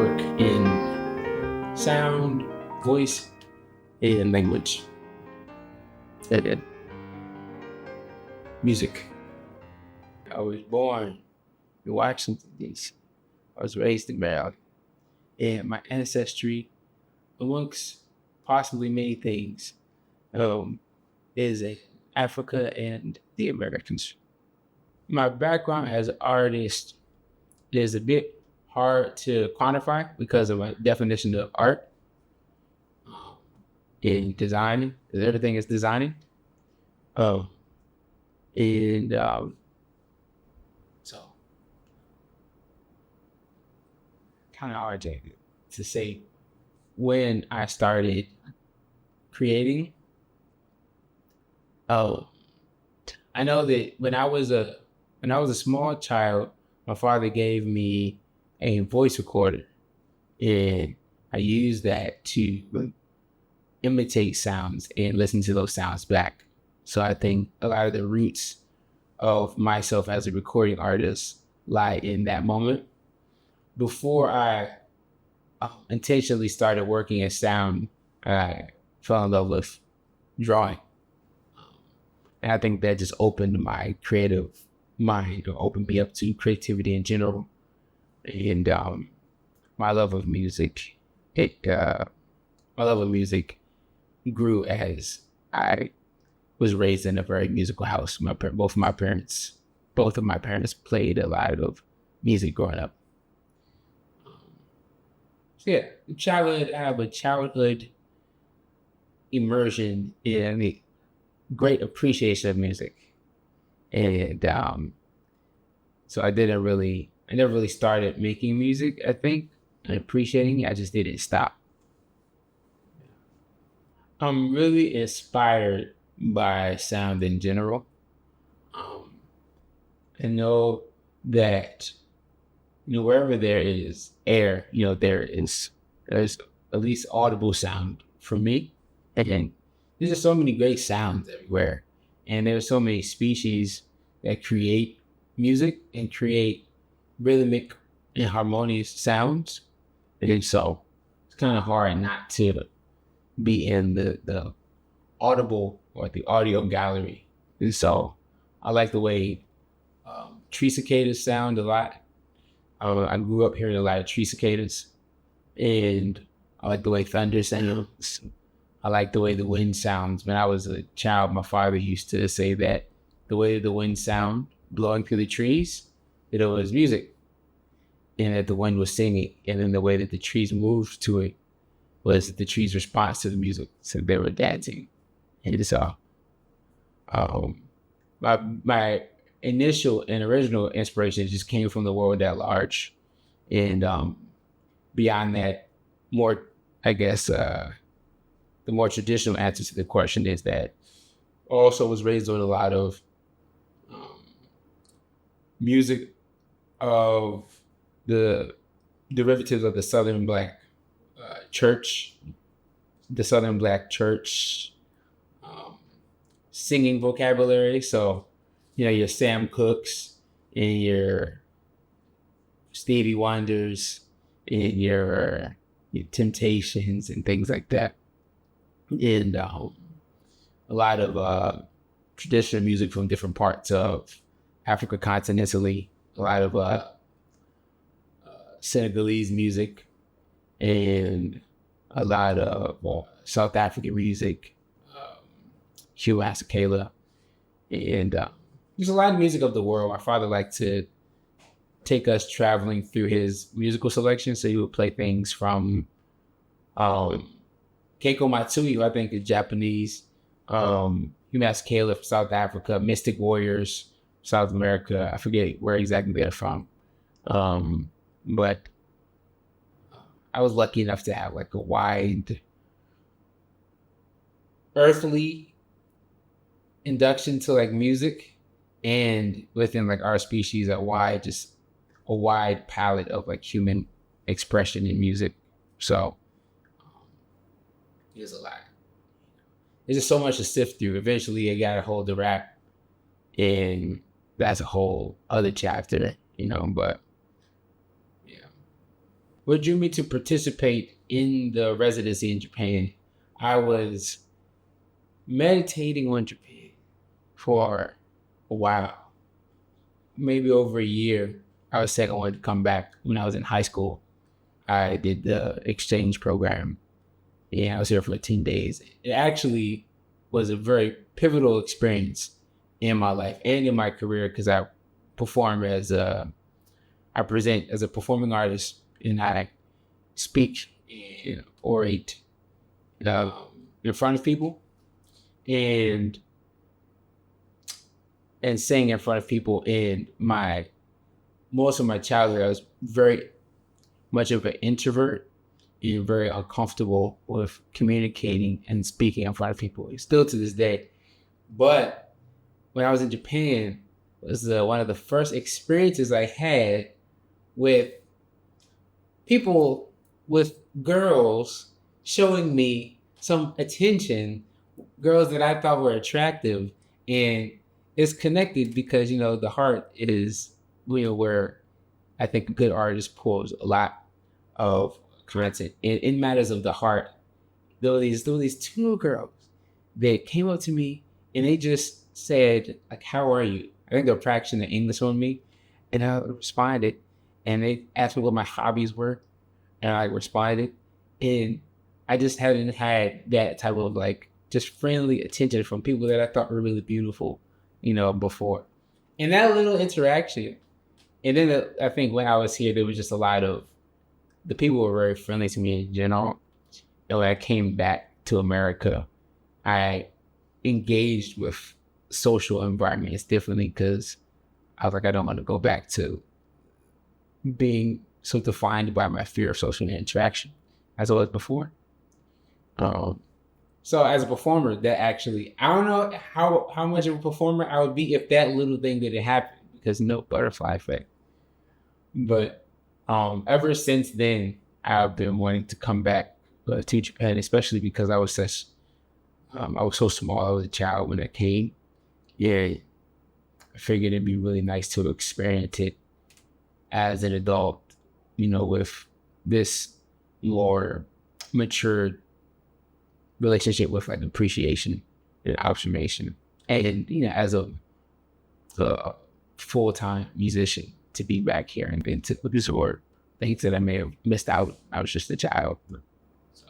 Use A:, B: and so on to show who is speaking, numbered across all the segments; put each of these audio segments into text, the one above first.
A: work in sound, voice, and language. And music. I was born in Washington, D.C. I was raised in Maryland. And my ancestry, amongst possibly many things, is Africa and the Americans. My background as an artist is a bit hard to quantify because of my definition of art in designing, because everything is designing. So kind of hard to say when I started creating. I know that when I was a small child, my father gave me a voice recorder, and I used that to imitate sounds and listen to those sounds back. So I think a lot of the roots of myself as a recording artist lie in that moment. Before I intentionally started working in sound, I fell in love with drawing. And I think that just opened my creative mind, or opened me up to creativity in general. And my love of music, grew as I was raised in a very musical house. Both of my parents played a lot of music growing up. So yeah, I have a childhood immersion in the great appreciation of music. And so I never really started making music, I think, and appreciating it. I just didn't stop. I'm really inspired by sound in general. I know that, wherever there is air, there's at least audible sound for me. And there's just so many great sounds everywhere. And there's so many species that create music and create rhythmic and harmonious sounds. And so it's kind of hard not to be in the audible or the audio gallery. And so I like the way tree cicadas sound a lot. I grew up hearing a lot of tree cicadas, and I like the way thunder sounds. I like the way the wind sounds. When I was a child, my father used to say that the way the wind sound blowing through the trees, that it was music, and that the wind was singing, and then the way that the trees moved to it was the trees' response to the music. So they were dancing. And so my initial and original inspiration just came from the world at large. And beyond that, more, I guess, the more traditional answer to the question is that I also was raised with a lot of music of the derivatives of the Southern Black church, singing vocabulary. So, your Sam Cookes and your Stevie Wonders and your Temptations and things like that. And a lot of traditional music from different parts of Africa continentally, a lot of Senegalese music, and a lot of South African music, Hugh Masekela, and there's a lot of music of the world. My father liked to take us traveling through his musical selection, so he would play things from Keiko Matsui, who I think is Japanese, Hugh Masekela from South Africa, Mystic Warriors, South America. I forget where exactly they're from, but I was lucky enough to have like a wide earthly induction to like music, and within like our species, a wide palette of like human expression in music. So there's a lot. There's just so much to sift through. Eventually I got a hold of rap, and that's a whole other chapter, but yeah. What drew me to participate in the residency in Japan, I was meditating on Japan for a while, maybe over a year. I was saying I wanted to come back when I was in high school. I did the exchange program. Yeah, I was here for like 10 days. It actually was a very pivotal experience in my life and in my career because I present as a performing artist and I speak and orate in front of people and sing in front of people. In most of my childhood, I was very much of an introvert and very uncomfortable with communicating and speaking in front of people, still to this day. But when I was in Japan, it was one of the first experiences I had with people, with girls showing me some attention, girls that I thought were attractive. And it's connected because, the heart is, where I think a good artist pulls a lot of currents in matters of the heart. There were these two girls that came up to me and they just said, like, how are you? I think they were practicing the English on me. And I responded. And they asked me what my hobbies were. And I responded. And I just hadn't had that type of just friendly attention from people that I thought were really beautiful, before. And that little interaction. And then I think when I was here, there was just a lot of, the people were very friendly to me in general. And when I came back to America, I engaged with social environments differently because I was like, I don't want to go back to being so defined by my fear of social interaction as I was before. So as a performer, that actually, I don't know how much of a performer I would be if that little thing didn't happen, because no butterfly effect. But ever since then, I've been wanting to come back to Japan, especially because I was so small. I was a child when I came. Yeah, I figured it'd be really nice to experience it as an adult, with this more matured relationship with appreciation and observation. And, as a full-time musician, to be back here and then to absorb things that I may have missed out. I was just a child. So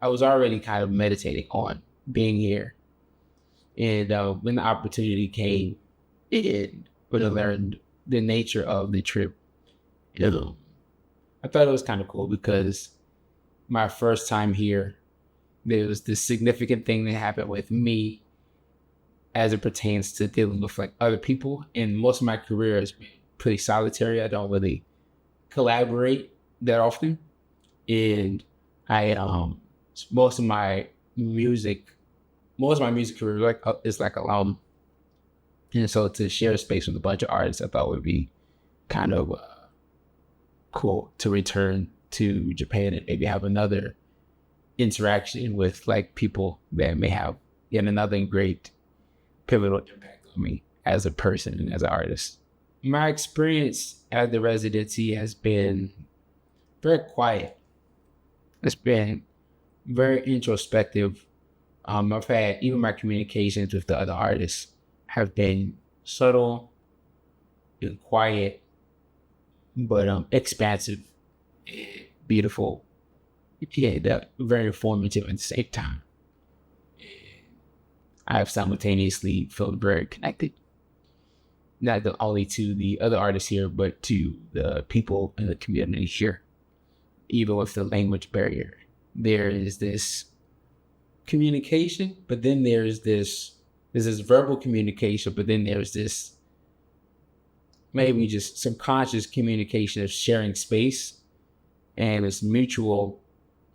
A: I was already kind of meditating on being here. And when the opportunity came, and when I learned the nature of the trip, I thought it was kind of cool because my first time here, there was this significant thing that happened with me as it pertains to dealing with other people. And most of my career has been pretty solitary. I don't really collaborate that often. And most of my music career is alone. And so to share a space with a bunch of artists, I thought would be kind of cool to return to Japan and maybe have another interaction with people that may have yet another great pivotal impact on me as a person and as an artist. My experience at the residency has been very quiet. It's been very introspective. I've had, even my communications with the other artists have been subtle and quiet, but expansive and beautiful. Yeah, very informative at the same time. I have simultaneously felt very connected, not only to the other artists here, but to the people in the community here. Even with the language barrier, there is this communication, but then there's this verbal communication, but then there's this maybe just subconscious communication of sharing space and this mutual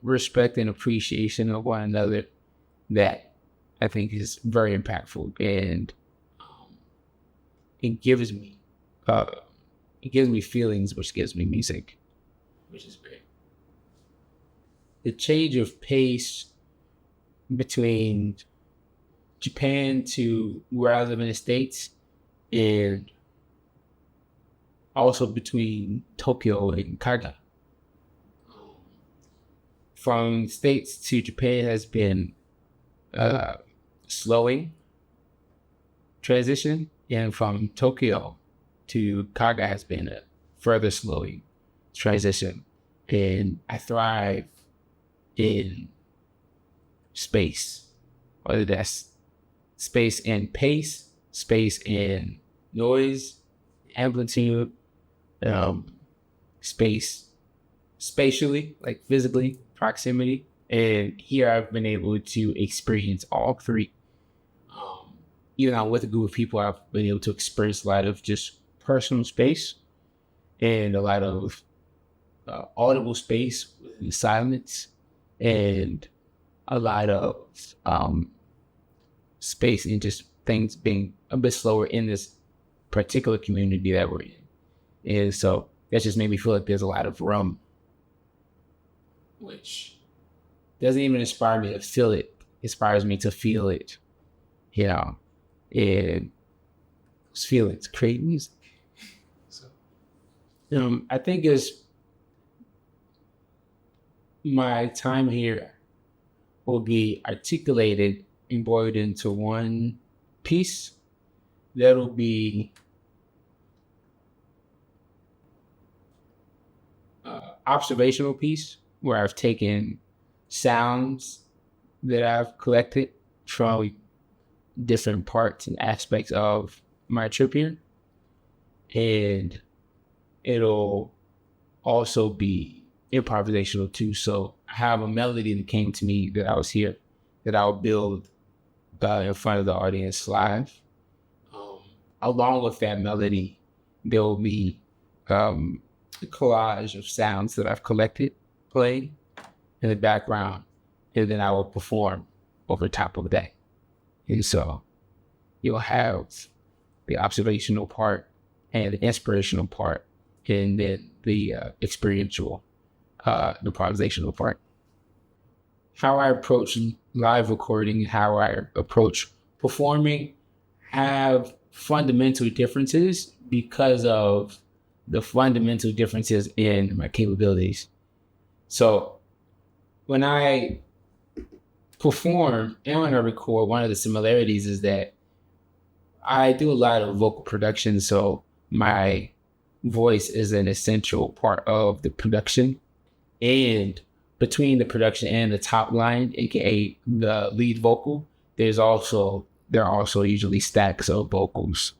A: respect and appreciation of one another that I think is very impactful, and it gives me feelings, which gives me music, which is great. The change of pace between Japan to where I live in the States, and also between Tokyo and Kaga. From States to Japan has been slowing transition, and from Tokyo to Kaga has been a further slowing transition. And I thrive in space, whether that's space and pace, space and noise, amplitude, space spatially, like physically, proximity. And here I've been able to experience all three. Even out with a group of people, I've been able to experience a lot of just personal space and a lot of audible space with silence, and a lot of space and just things being a bit slower in this particular community that we're in. And so that just made me feel like there's a lot of room, which doesn't even inspire me to feel it. It inspires me to feel it, you know, and those feelings create music. So I think it's my time here will be articulated and boiled into one piece that'll be observational piece where I've taken sounds that I've collected from different parts and aspects of my trip here, and it'll also be improvisational too. So I have a melody that came to me that I was here that I'll build in front of the audience live. Along with that melody, there will be a collage of sounds that I've collected, played in the background, and then I will perform over top of that. And so you'll have the observational part and the inspirational part, and then the experiential, the improvisational part. How I approach live recording, how I approach performing have fundamental differences because of the fundamental differences in my capabilities. So when I perform and when I record, one of the similarities is that I do a lot of vocal production, so my voice is an essential part of the production. And between the production and the top line, aka the lead vocal, there are also usually stacks of vocals,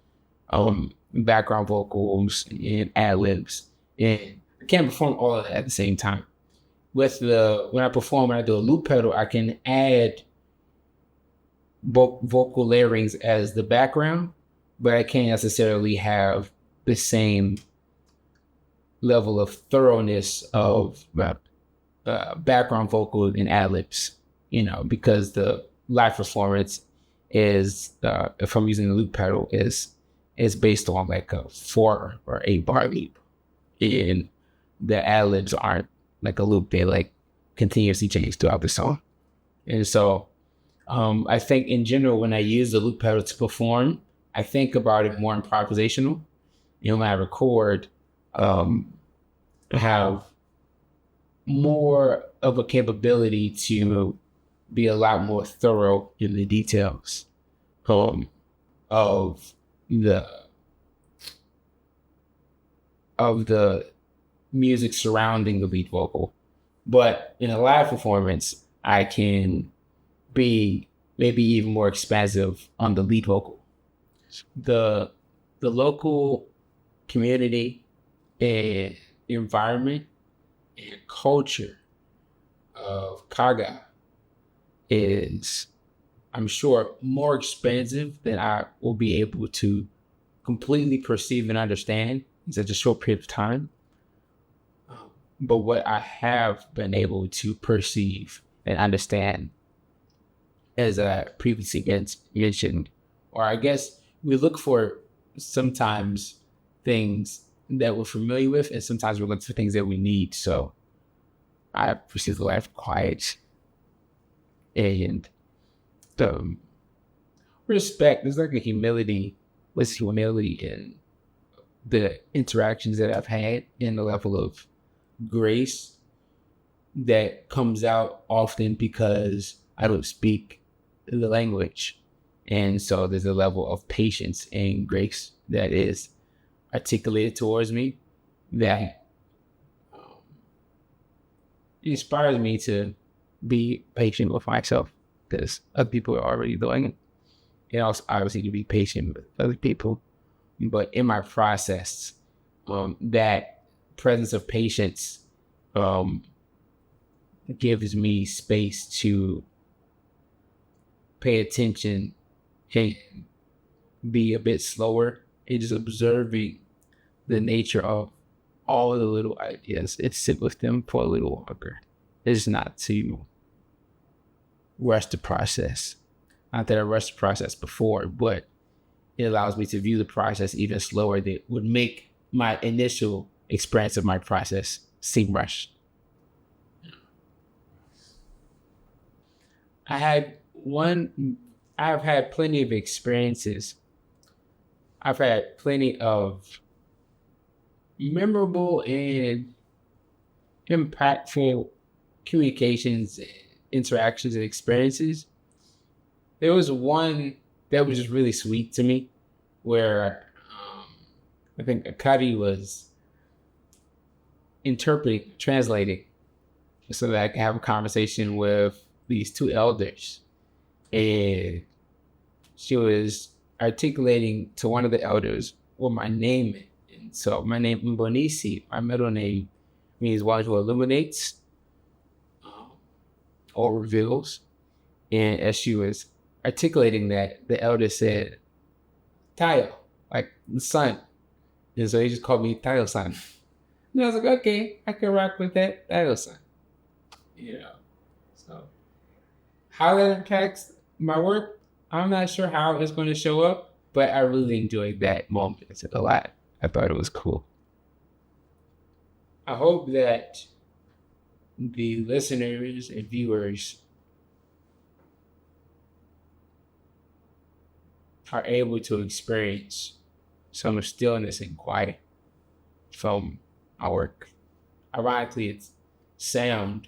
A: background vocals and ad-libs. And I can't perform all of that at the same time. When I perform, when I do a loop pedal, I can add vocal layerings as the background, but I can't necessarily have the same level of thoroughness of background vocal and ad-libs, because the live performance is, if I'm using the loop pedal, is based on like a 4 or 8 bar loop, and the ad-libs aren't like a loop, they like continuously change throughout the song. And so I think in general, when I use the loop pedal to perform, I think about it more improvisational. When I record, I have more of a capability to be a lot more thorough in the details of the music surrounding the lead vocal. But in a live performance, I can be maybe even more expansive on the lead vocal. The local community and environment and culture of Kaga is, I'm sure, more expansive than I will be able to completely perceive and understand in such a short period of time. But what I have been able to perceive and understand, as I previously mentioned, or I guess we look for sometimes things that we're familiar with, and sometimes we look for things that we need. So I perceive the life quiet and respect. There's like a humility in the interactions that I've had and the level of grace that comes out often because I don't speak the language. And so there's a level of patience and grace that is articulated towards me that inspires me to be patient with myself, because other people are already doing it. And also obviously to be patient with other people. But in my process, that presence of patience gives me space to pay attention and be a bit slower in just observing the nature of all the little ideas and sit with them for a little longer. It's not to rush the process. Not that I rushed the process before, but it allows me to view the process even slower that would make my initial experience of my process seem rushed. I've had plenty of experiences. I've had plenty of memorable and impactful communications, interactions, and experiences. There was one that was just really sweet to me where I think Akari was translating so that I could have a conversation with these two elders. And she was articulating to one of the elders what my name is. And so my name Mbonisi, my middle name, means one who illuminates or reveals. And as she was articulating that, the elder said, Tayo, like the sun. And so he just called me Tayo-san. And I was like, okay, I can rock with that, Tayo-san. So how that impacts my work, I'm not sure how it's going to show up, but I really enjoyed that moment a lot. I thought it was cool. I hope that the listeners and viewers are able to experience some stillness and quiet from our work. Ironically, it's sound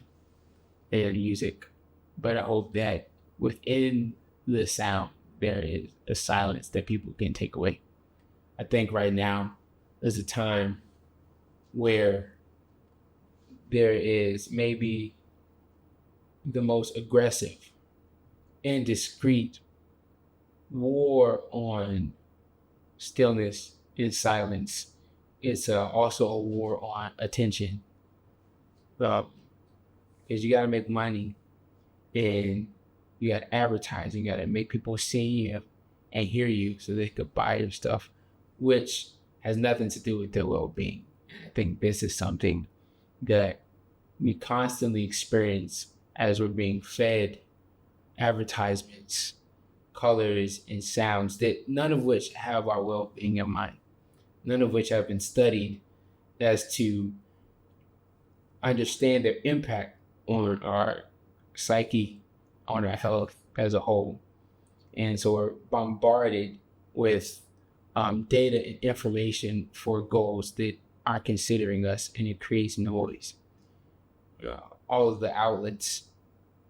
A: and music, but I hope that within the sound, there is a silence that people can take away. I think right now is a time where there is maybe the most aggressive and discreet war on stillness and silence. It's also a war on attention. Because you got to make money and you got to advertise. You got to make people see you and hear you so they could buy your stuff, which has nothing to do with their well-being. I think this is something that we constantly experience as we're being fed advertisements, colors, and sounds that none of which have our well-being in mind, none of which have been studied as to understand their impact on our psyche, on our health as a whole. And so we're bombarded with data and information for goals that aren't considering us, and it creates noise. All of the outlets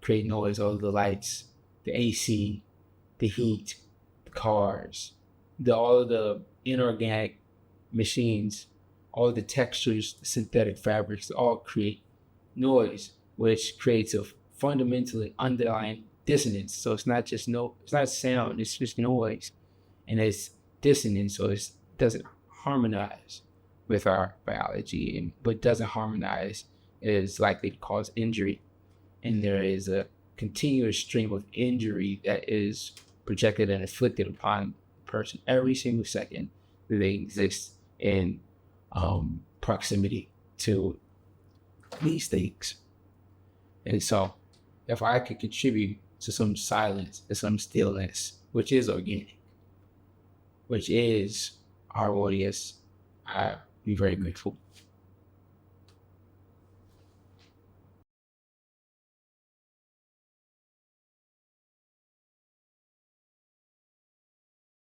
A: create noise, all of the lights, the AC, the heat, the cars, all of the inorganic machines, all of the textures, the synthetic fabrics, all create noise, which creates a fundamentally underlying dissonance. So it's not just it's not sound, it's just noise. And it's dissonance, so it doesn't harmonize with our biology, but doesn't harmonize, is likely to cause injury. And there is a continuous stream of injury that is projected and inflicted upon the person every single second that they exist in proximity to these things. And so if I could contribute to some silence and some stillness, which is organic, which is harmonious, I'd be very grateful.